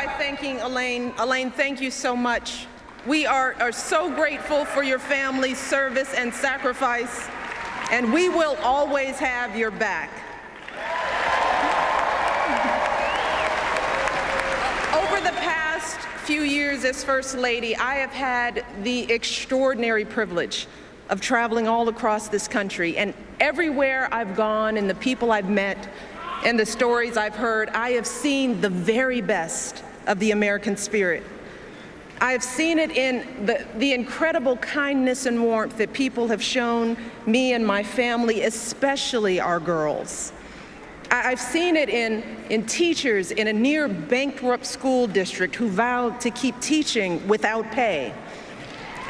by thanking Elaine. Elaine, thank you so much. We are so grateful for your family's service and sacrifice, and we will always have your back. Over the past few years as First Lady, I have had the extraordinary privilege of traveling all across this country, and everywhere I've gone and the people I've met and the stories I've heard, I have seen the very best of the American spirit. I have seen it in the incredible kindness and warmth that people have shown me and my family, especially our girls. I've seen it in teachers in a near bankrupt school district who vowed to keep teaching without pay.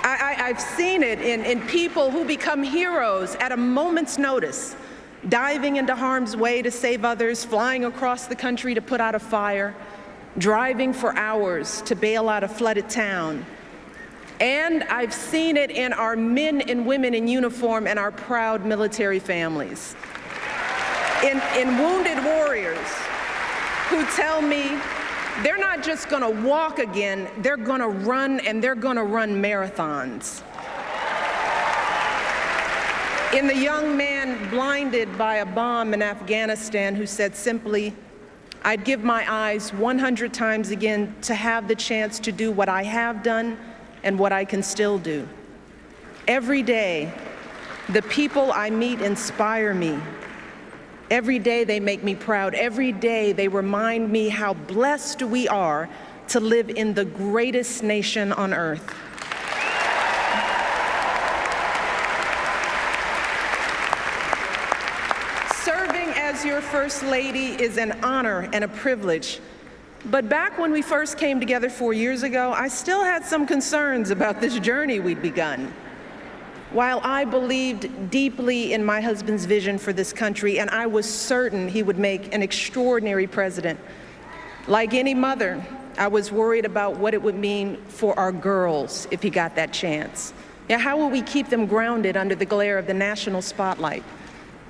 I've seen it in people who become heroes at a moment's notice, diving into harm's way to save others, flying across the country to put out a fire, driving for hours to bail out a flooded town. And I've seen it in our men and women in uniform and our proud military families. In wounded warriors who tell me they're not just gonna walk again, they're gonna run, and they're gonna run marathons. In the young man blinded by a bomb in Afghanistan who said simply, "I'd give my eyes 100 times again to have the chance to do what I have done and what I can still do." Every day, the people I meet inspire me. Every day they make me proud. Every day they remind me how blessed we are to live in the greatest nation on earth. Serving as your First Lady is an honor and a privilege. But back when we first came together 4 years ago, I still had some concerns about this journey we'd begun. While I believed deeply in my husband's vision for this country, and I was certain he would make an extraordinary president, like any mother, I was worried about what it would mean for our girls if he got that chance. Now, how will we keep them grounded under the glare of the national spotlight?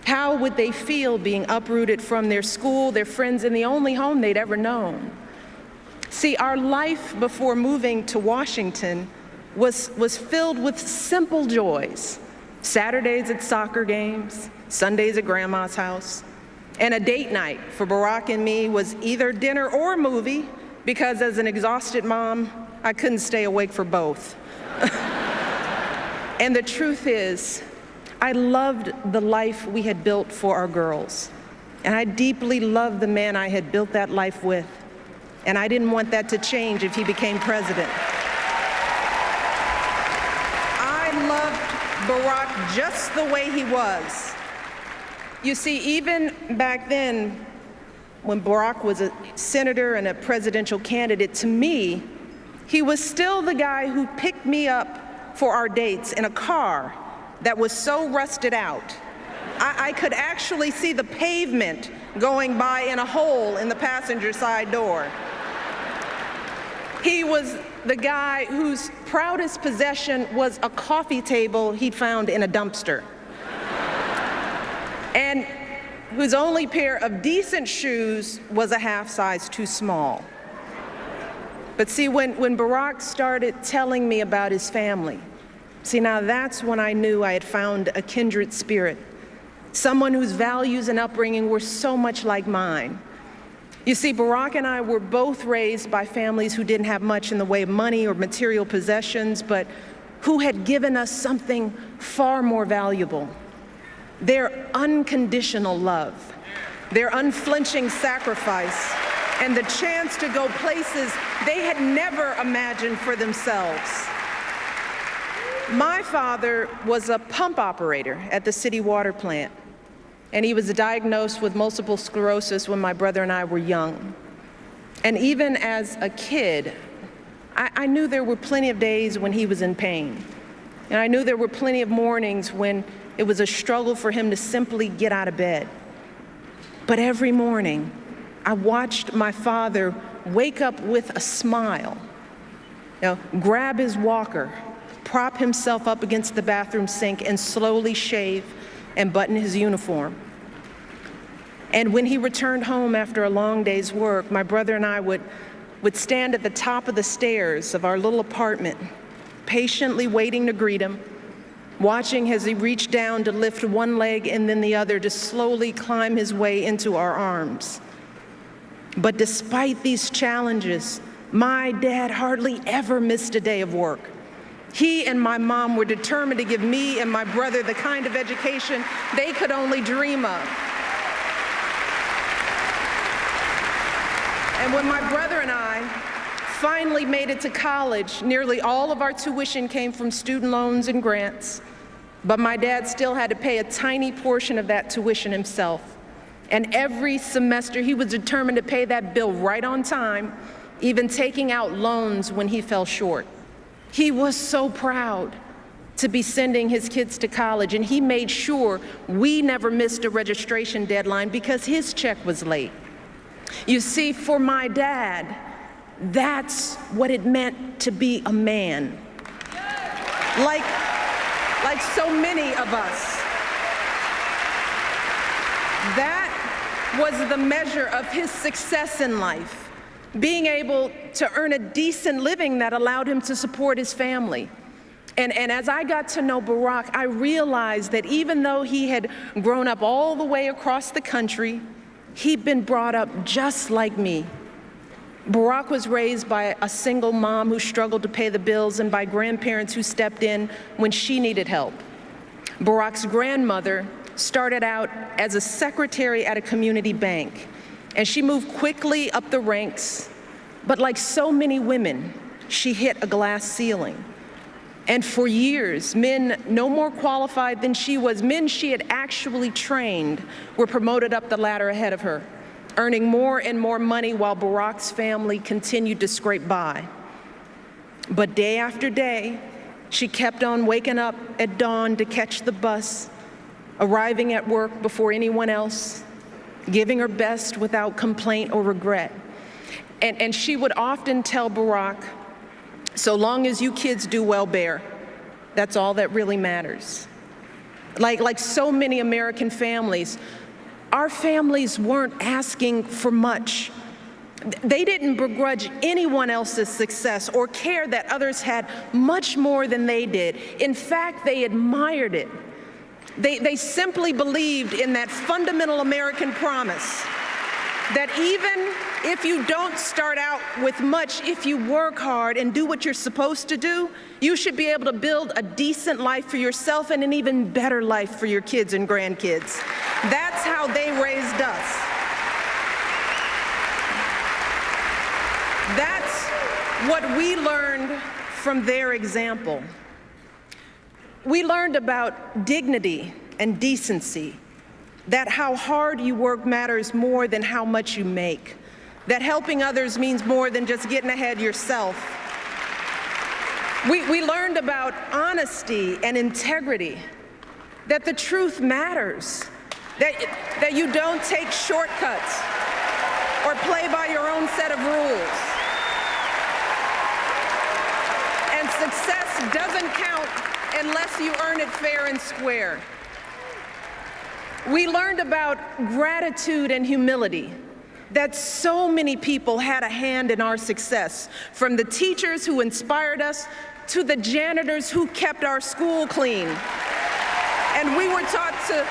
How would they feel being uprooted from their school, their friends, and the only home they'd ever known? See, our life before moving to Washington was filled with simple joys. Saturdays at soccer games, Sundays at grandma's house, and a date night for Barack and me was either dinner or a movie, because as an exhausted mom, I couldn't stay awake for both. And the truth is, I loved the life we had built for our girls, and I deeply loved the man I had built that life with, and I didn't want that to change if he became president. I loved Barack just the way he was. You see, even back then, when Barack was a senator and a presidential candidate, to me, he was still the guy who picked me up for our dates in a car that was so rusted out, I could actually see the pavement going by in a hole in the passenger side door. He was the guy whose proudest possession was a coffee table he'd found in a dumpster, and whose only pair of decent shoes was a half size too small. But see, when Barack started telling me about his family, see, now that's when I knew I had found a kindred spirit, someone whose values and upbringing were so much like mine. You see, Barack and I were both raised by families who didn't have much in the way of money or material possessions, but who had given us something far more valuable: their unconditional love, their unflinching sacrifice, and the chance to go places they had never imagined for themselves. My father was a pump operator at the city water plant, and he was diagnosed with multiple sclerosis when my brother and I were young. And even as a kid, I knew there were plenty of days when he was in pain. And I knew there were plenty of mornings when it was a struggle for him to simply get out of bed. But every morning, I watched my father wake up with a smile, grab his walker, prop himself up against the bathroom sink, and slowly shave and button his uniform. And when he returned home after a long day's work, my brother and I would would stand at the top of the stairs of our little apartment, patiently waiting to greet him, watching as he reached down to lift one leg and then the other to slowly climb his way into our arms. But despite these challenges, my dad hardly ever missed a day of work. He and my mom were determined to give me and my brother the kind of education they could only dream of. And when my brother and I finally made it to college, nearly all of our tuition came from student loans and grants, but my dad still had to pay a tiny portion of that tuition himself. And every semester, he was determined to pay that bill right on time, even taking out loans when he fell short. He was so proud to be sending his kids to college, and he made sure we never missed a registration deadline because his check was late. You see, for my dad, that's what it meant to be a man. Like so many of us. That was the measure of his success in life, being able to earn a decent living that allowed him to support his family. And as I got to know Barack, I realized that even though he had grown up all the way across the country, he'd been brought up just like me. Barack was raised by a single mom who struggled to pay the bills and by grandparents who stepped in when she needed help. Barack's grandmother started out as a secretary at a community bank, and she moved quickly up the ranks, but like so many women, she hit a glass ceiling. And for years, men no more qualified than she was, men she had actually trained, were promoted up the ladder ahead of her, earning more and more money while Barack's family continued to scrape by. But day after day, she kept on waking up at dawn to catch the bus, arriving at work before anyone else, giving her best without complaint or regret. And she would often tell Barack, so long as you kids do well, Bear, that's all that really matters. Like so many American families, our families weren't asking for much. They didn't begrudge anyone else's success or care that others had much more than they did. In fact, they admired it. They simply believed in that fundamental American promise that even if you don't start out with much, if you work hard and do what you're supposed to do, you should be able to build a decent life for yourself and an even better life for your kids and grandkids. That's how they raised us. That's what we learned from their example. We learned about dignity and decency, that how hard you work matters more than how much you make, that helping others means more than just getting ahead yourself. We learned about honesty and integrity, that the truth matters, that you don't take shortcuts or play by your own set of rules. And success doesn't count unless you earn it fair and square. We learned about gratitude and humility, that so many people had a hand in our success, from the teachers who inspired us to the janitors who kept our school clean. And we were taught to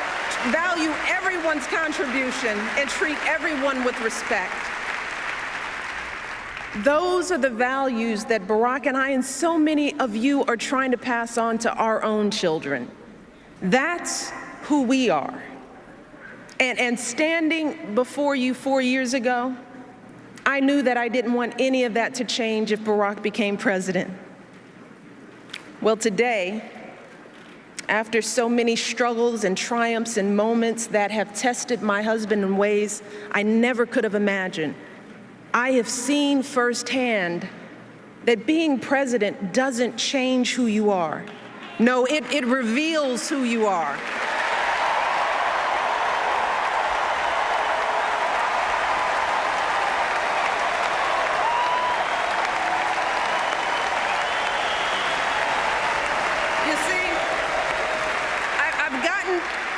value everyone's contribution and treat everyone with respect. Those are the values that Barack and I and so many of you are trying to pass on to our own children. That's who we are. And standing before you 4 years ago, I knew that I didn't want any of that to change if Barack became president. Well, today, after so many struggles and triumphs and moments that have tested my husband in ways I never could have imagined, I have seen firsthand that being president doesn't change who you are. No, it reveals who you are.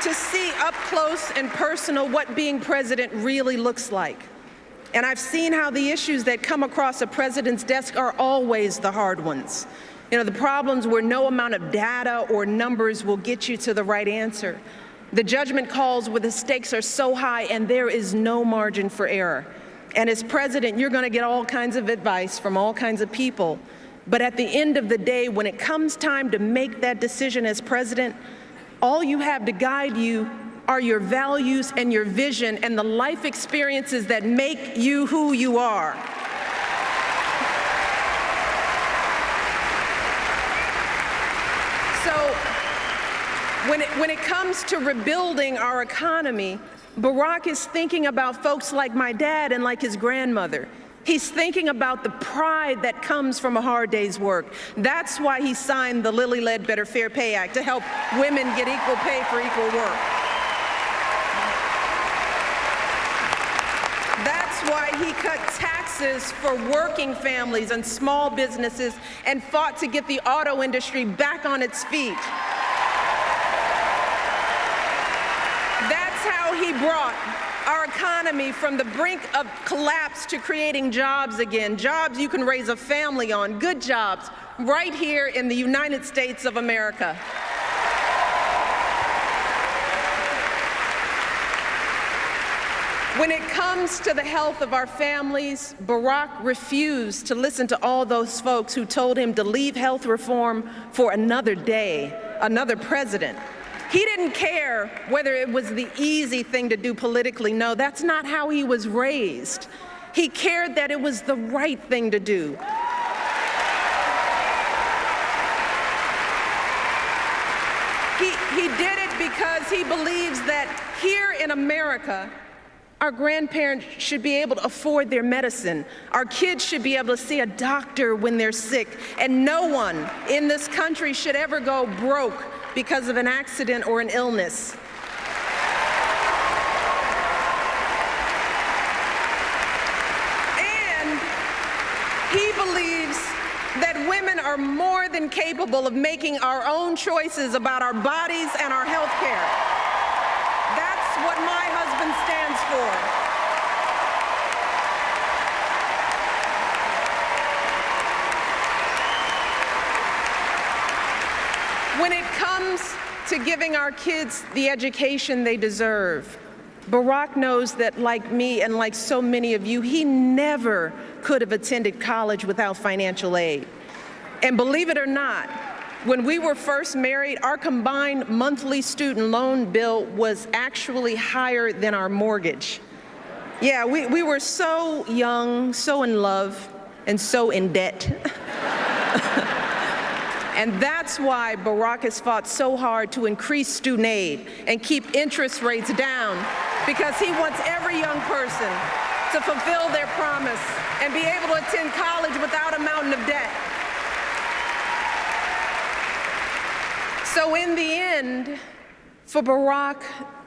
To see up close and personal what being president really looks like. And I've seen how the issues that come across a president's desk are always the hard ones. You know, the problems where no amount of data or numbers will get you to the right answer. The judgment calls where the stakes are so high and there is no margin for error. And as president, you're going to get all kinds of advice from all kinds of people. But at the end of the day, when it comes time to make that decision as president, all you have to guide you are your values and your vision and the life experiences that make you who you are. So when it comes to rebuilding our economy, Barack is thinking about folks like my dad and like his grandmother. He's thinking about the pride that comes from a hard day's work. That's why he signed the Lilly Ledbetter Fair Pay Act, to help women get equal pay for equal work. That's why he cut taxes for working families and small businesses and fought to get the auto industry back on its feet. That's how he brought our economy from the brink of collapse to creating jobs again, jobs you can raise a family on, good jobs, right here in the United States of America. When it comes to the health of our families, Barack refused to listen to all those folks who told him to leave health reform for another day, another president. He didn't care whether it was the easy thing to do politically. No, that's not how he was raised. He cared that it was the right thing to do. He did it because he believes that here in America, our grandparents should be able to afford their medicine. Our kids should be able to see a doctor when they're sick. And no one in this country should ever go broke because of an accident or an illness. And he believes that women are more than capable of making our own choices about our bodies and our health care. That's what my husband stands for. When it comes to giving our kids the education they deserve, Barack knows that, like me and like so many of you, he never could have attended college without financial aid. And believe it or not, when we were first married, our combined monthly student loan bill was actually higher than our mortgage. Yeah, we were so young, so in love, and so in debt. And that's why Barack has fought so hard to increase student aid and keep interest rates down, because he wants every young person to fulfill their promise and be able to attend college without a mountain of debt. So in the end, for Barack,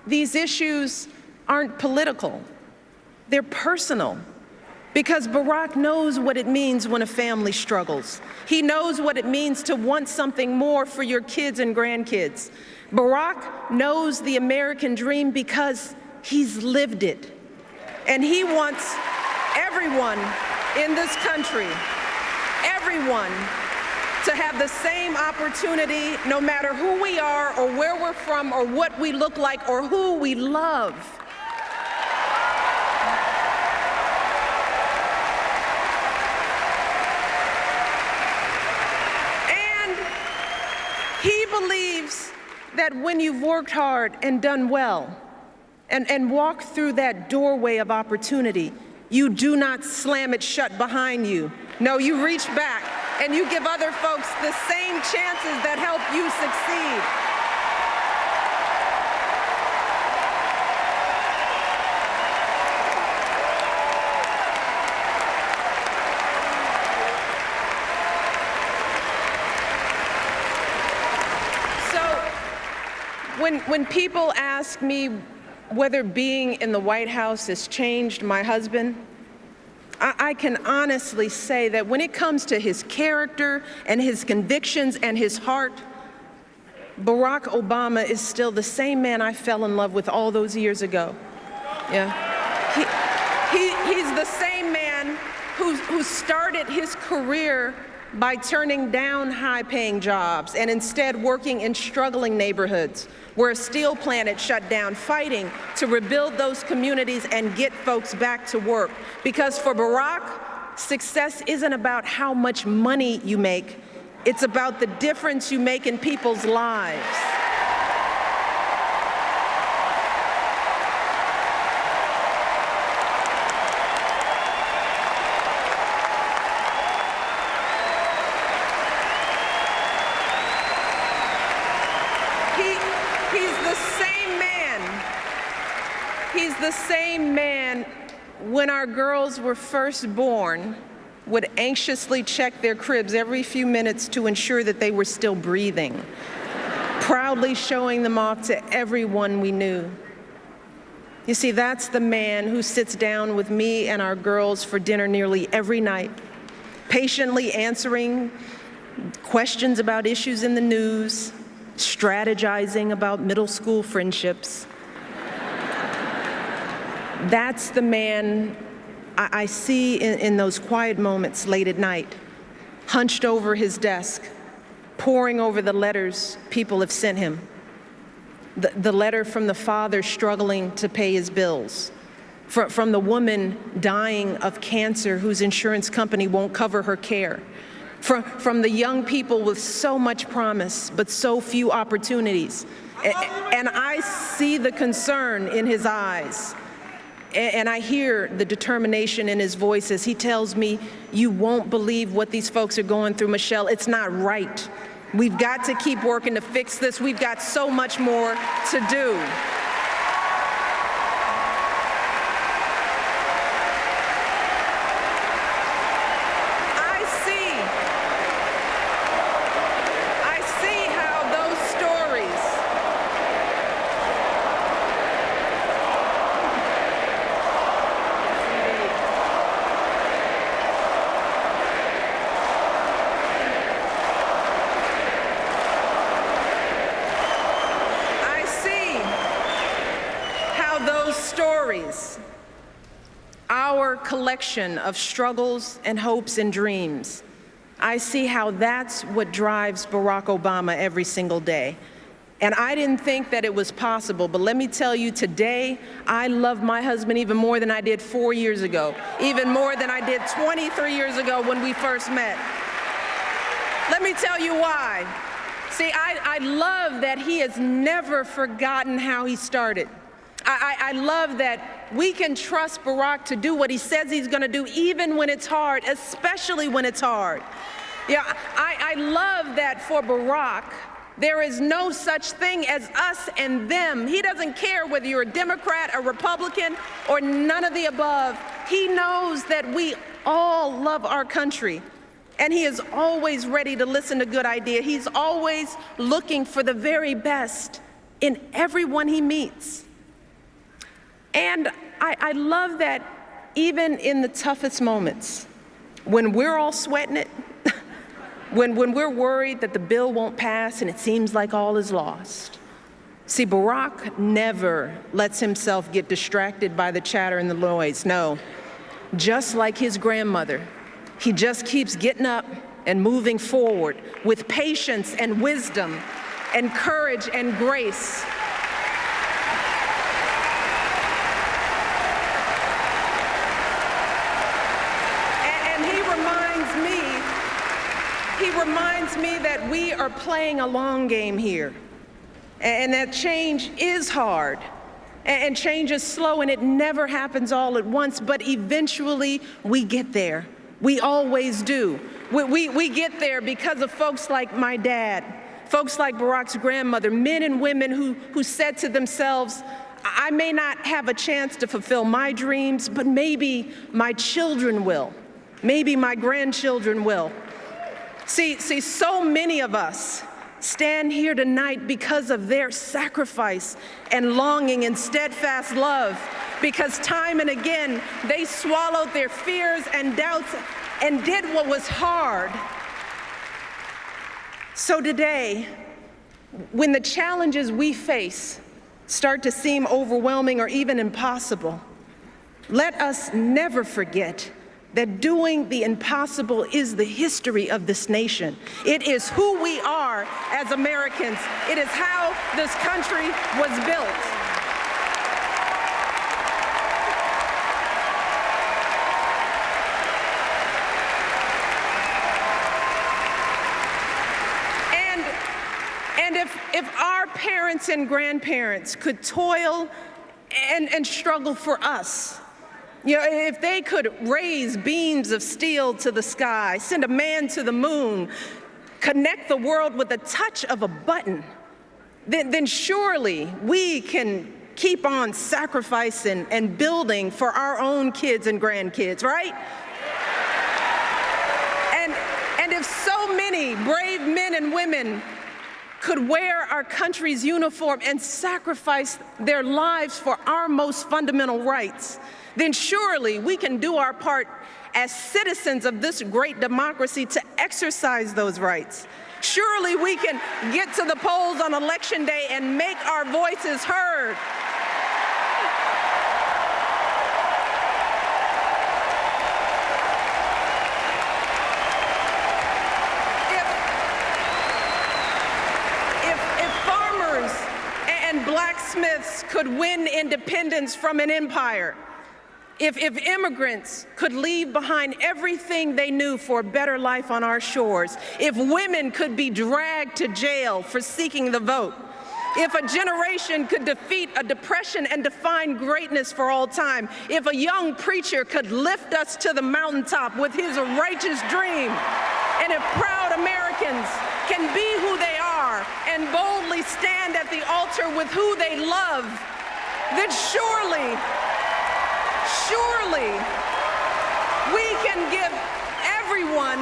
these issues aren't political, they're personal. Because Barack knows what it means when a family struggles. He knows what it means to want something more for your kids and grandkids. Barack knows the American dream because he's lived it. And he wants everyone in this country, everyone, to have the same opportunity, no matter who we are or where we're from or what we look like or who we love. He believes that when you've worked hard and done well and walked through that doorway of opportunity, you do not slam it shut behind you. No, you reach back and you give other folks the same chances that help you succeed. When people ask me whether being in the White House has changed my husband, I can honestly say that when it comes to his character and his convictions and his heart, Barack Obama is still the same man I fell in love with all those years ago. Yeah. He's the same man who started his career by turning down high-paying jobs and instead working in struggling neighborhoods where a steel plant had shut down, fighting to rebuild those communities and get folks back to work. Because for Barack, success isn't about how much money you make, it's about the difference you make in people's lives. He's the same man when our girls were first born would anxiously check their cribs every few minutes to ensure that they were still breathing, proudly showing them off to everyone we knew. You see, that's the man who sits down with me and our girls for dinner nearly every night, patiently answering questions about issues in the news, strategizing about middle school friendships. That's the man I see in those quiet moments late at night, hunched over his desk, poring over the letters people have sent him. The letter from the father struggling to pay his bills, from the woman dying of cancer whose insurance company won't cover her care, from the young people with so much promise but so few opportunities. And I see the concern in his eyes. And I hear the determination in his voice as he tells me, "You won't believe what these folks are going through, Michelle. It's not right. We've got to keep working to fix this. We've got so much more to do." I see how those stories our collection of struggles and hopes and dreams. I see how that's what drives Barack Obama every single day. And I didn't think that it was possible, but let me tell you, today, I love my husband even more than I did 4 years ago, even more than I did 23 years ago when we first met. Let me tell you why. See, I love that he has never forgotten how he started. I love that we can trust Barack to do what he says he's going to do, even when it's hard, especially when it's hard. Yeah, I love that for Barack, there is no such thing as us and them. He doesn't care whether you're a Democrat, a Republican, or none of the above. He knows that we all love our country, and he is always ready to listen to good ideas. He's always looking for the very best in everyone he meets. And I love that even in the toughest moments, when we're all sweating it, when we're worried that the bill won't pass and it seems like all is lost. See, Barack never lets himself get distracted by the chatter and the noise. No, just like his grandmother, he just keeps getting up and moving forward with patience and wisdom and courage and grace. He reminds me that we are playing a long game here, and that change is hard, and change is slow, and it never happens all at once, but eventually we get there. We always do. We get there because of folks like my dad, folks like Barack's grandmother, men and women who said to themselves, I may not have a chance to fulfill my dreams, but maybe my children will. Maybe my grandchildren will. See, so many of us stand here tonight because of their sacrifice and longing and steadfast love, because time and again they swallowed their fears and doubts and did what was hard. So today, when the challenges we face start to seem overwhelming or even impossible, Let us never forget that doing the impossible is the history of this nation. It is who we are as Americans. It is how this country was built. And if our parents and grandparents could toil and struggle for us, if they could raise beams of steel to the sky, send a man to the moon, connect the world with the touch of a button, then surely we can keep on sacrificing and building for our own kids and grandkids, right? And if so many brave men and women could wear our country's uniform and sacrifice their lives for our most fundamental rights, then surely we can do our part as citizens of this great democracy to exercise those rights. Surely we can get to the polls on Election Day and make our voices heard. Blacksmiths could win independence from an empire, if immigrants could leave behind everything they knew for a better life on our shores, if women could be dragged to jail for seeking the vote, if a generation could defeat a depression and define greatness for all time, if a young preacher could lift us to the mountaintop with his righteous dream, and if proud Americans can be who they are and boldly stand at the altar with who they love, then surely we can give everyone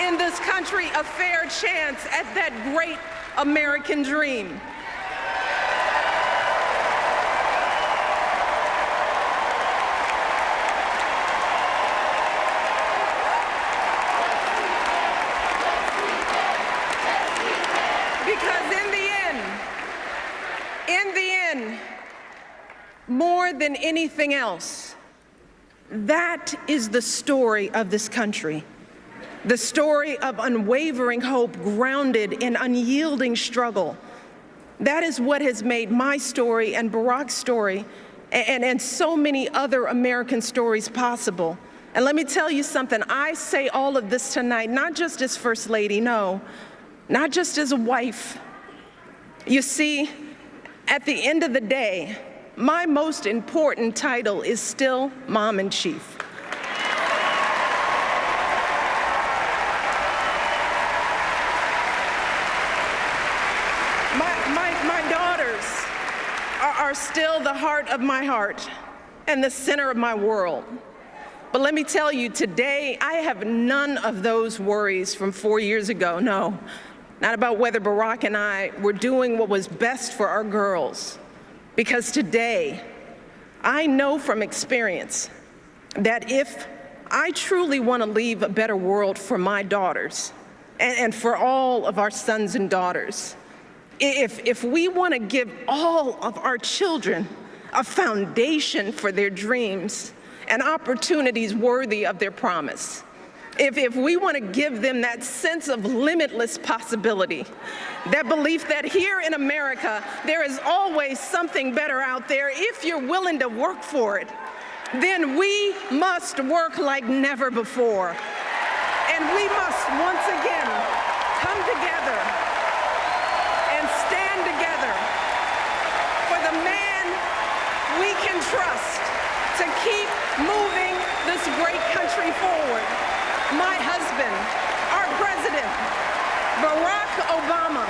in this country a fair chance at that great American dream. More than anything else, that is the story of this country. The story of unwavering hope grounded in unyielding struggle. That is what has made my story and Barack's story and so many other American stories possible. And let me tell you something, I say all of this tonight, not just as First Lady, no, not just as a wife. You see, at the end of the day, my most important title is still Mom-in-Chief. My daughters are still the heart of my heart and the center of my world. But let me tell you, today I have none of those worries from 4 years ago, no. Not about whether Barack and I were doing what was best for our girls. Because today, I know from experience that if I truly want to leave a better world for my daughters and for all of our sons and daughters, if we want to give all of our children a foundation for their dreams and opportunities worthy of their promise, if we want to give them that sense of limitless possibility, that belief that here in America, there is always something better out there if you're willing to work for it, then we must work like never before. And we must once again come together and stand together for the man we can trust to keep moving this great country forward. My husband, our president, Barack Obama.